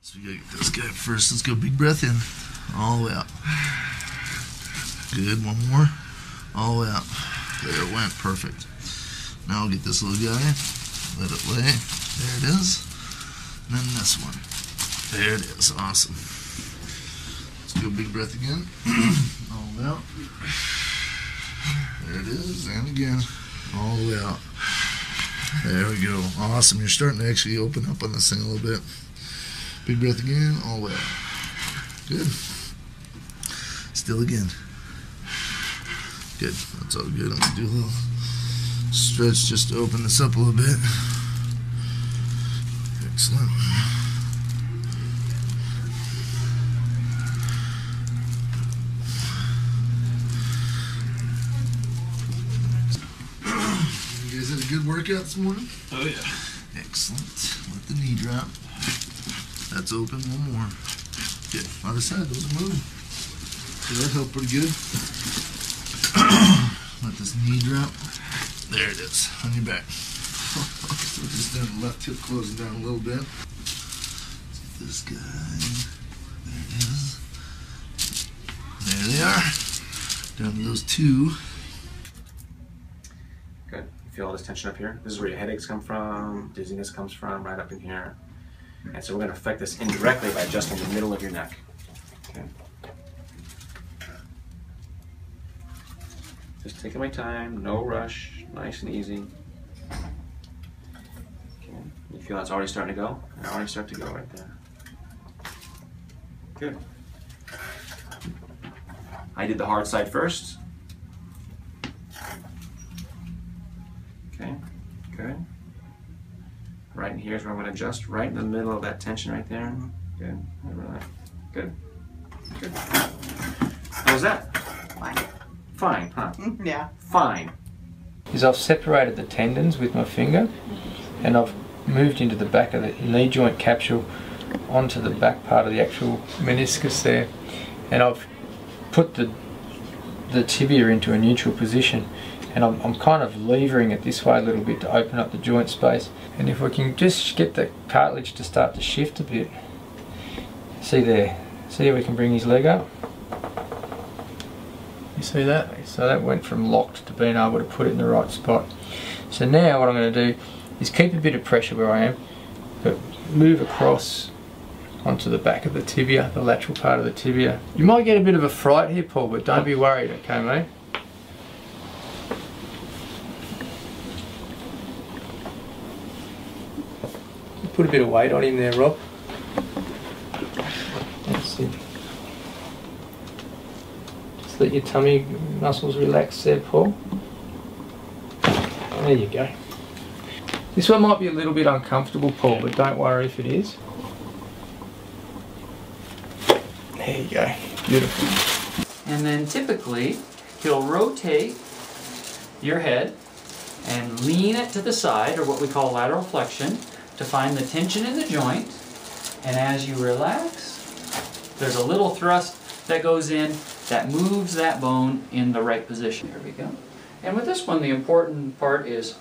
So we gotta get this guy first. Let's go big breath in. All the way out. Good, one more. All the way out. There it went, perfect. Now I'll get this little guy. Let it lay. There it is. And then this one. There it is, awesome. Let's go big breath again. All the way out. There it is, and again. All the way out. There we go. Awesome. You're starting to actually open up on this thing a little bit. Big breath again, all the way out. Good. Still again. Good. That's all good. I'm going to do a little stretch just to open this up a little bit. Excellent. You guys had a good workout this morning? Oh yeah. Excellent. Let the knee drop. That's open. One more. Good. Other side. Those are moving. So that helped pretty good. Let this knee drop. There it is. On your back. So just down the left hip, closing down a little bit. Let's get this guy. There it is. There they are. Down to those two. Good. You feel all this tension up here? This is where your headaches come from, dizziness comes from, right up in here. And so we're going to affect this indirectly by adjusting the middle of your neck. Okay. Just taking my time, no rush, nice and easy. Okay. You feel that's already starting to go? It already start to go right there. Good. I did the hard side first. Okay, good. Right in here is where I'm going to adjust, right in the middle of that tension right there. Good, good, good. How's that? Fine. Fine, huh? Yeah. Fine. Is I've separated the tendons with my finger and I've moved into the back of the knee joint capsule onto the back part of the actual meniscus there, and I've put the tibia into a neutral position, and I'm kind of levering it this way a little bit to open up the joint space. And if we can just get the cartilage to start to shift a bit. See there, see how we can bring his leg up? You see that? So that went from locked to being able to put it in the right spot. So now what I'm going to do is keep a bit of pressure where I am, but move across onto the back of the tibia, the lateral part of the tibia. You might get a bit of a fright here, Paul, but don't be worried, okay mate? Put a bit of weight on him there, Rob. That's it. Just let your tummy muscles relax there, Paul. There you go. This one might be a little bit uncomfortable, Paul, but don't worry if it is. There you go. Beautiful. And then typically, he'll rotate your head and lean it to the side, or what we call lateral flexion, to find the tension in the joint. And as you relax, there's a little thrust that goes in that moves that bone in the right position. There we go. And with this one, the important part is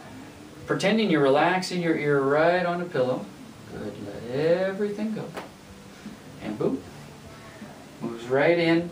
pretending you're relaxing your ear right on the pillow. Good, let everything go. And boom, moves right in.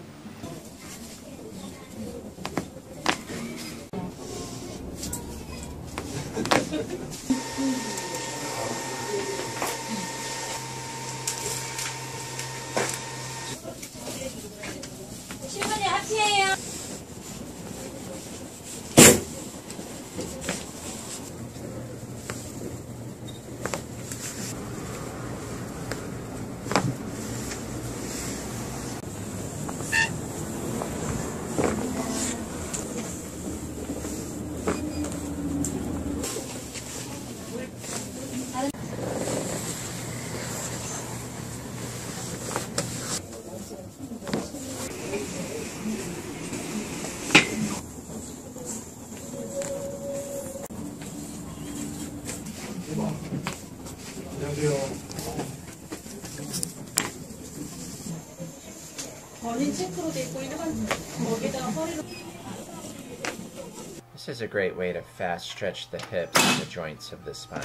This is a great way to fast stretch the hips and the joints of the spine.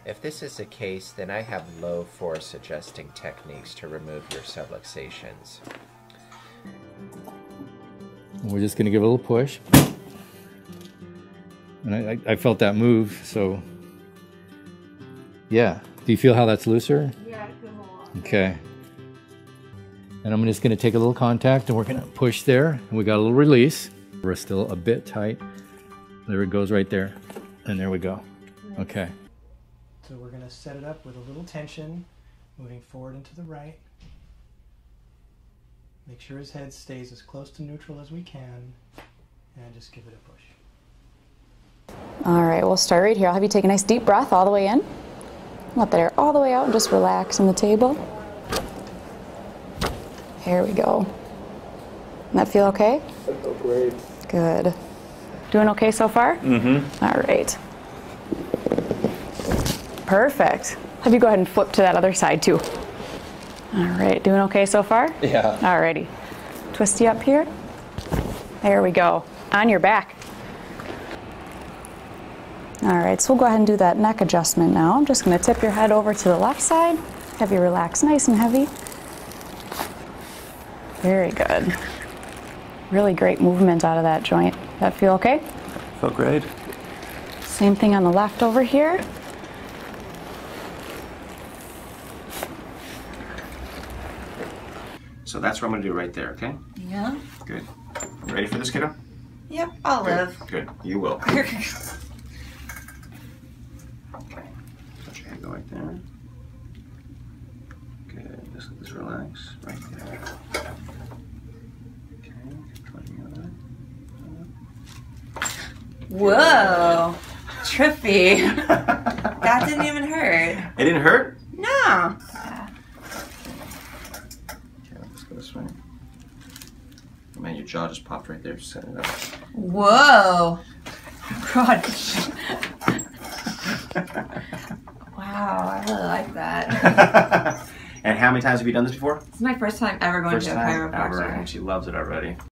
If this is the case, then I have low force adjusting techniques to remove your subluxations. We're just going to give it a little push. And I felt that move, so yeah. Do you feel how that's looser? Yeah, I feel more. Okay. And I'm just going to take a little contact and we're going to push there. And we got a little release. We're still a bit tight. There it goes right there. And there we go. Okay. So we're going to set it up with a little tension, moving forward and to the right. Make sure his head stays as close to neutral as we can. And just give it a push. All right, we'll start right here. I'll have you take a nice deep breath all the way in. Let that air all the way out and just relax on the table. Here we go. Does that feel okay? That felt great. Good. Doing okay so far? Mm-hmm. All right. Perfect. Have you go ahead and flip to that other side too. All right, doing okay so far? Yeah. All righty. Twisty up here. There we go. On your back. All right, so we'll go ahead and do that neck adjustment now. I'm just going to tip your head over to the left side. Have you relax nice and heavy. Very good. Really great movement out of that joint. That feel okay? Felt great. Same thing on the left over here. So that's what I'm going to do right there, okay? Yeah. Good. You ready for this, kiddo? Yep, I'll live. Good. You will. Okay. Let your head go right there. Good. Just let this relax right there. Okay. Whoa. Trippy. That didn't even hurt. It didn't hurt? No. Okay, let's go this way. Oh, man, your jaw just popped right there. Just set it up. Whoa. God. Wow, I really like that. And how many times have you done this before? This is my first time ever going First to a time ever, chiropractor. and she loves it already.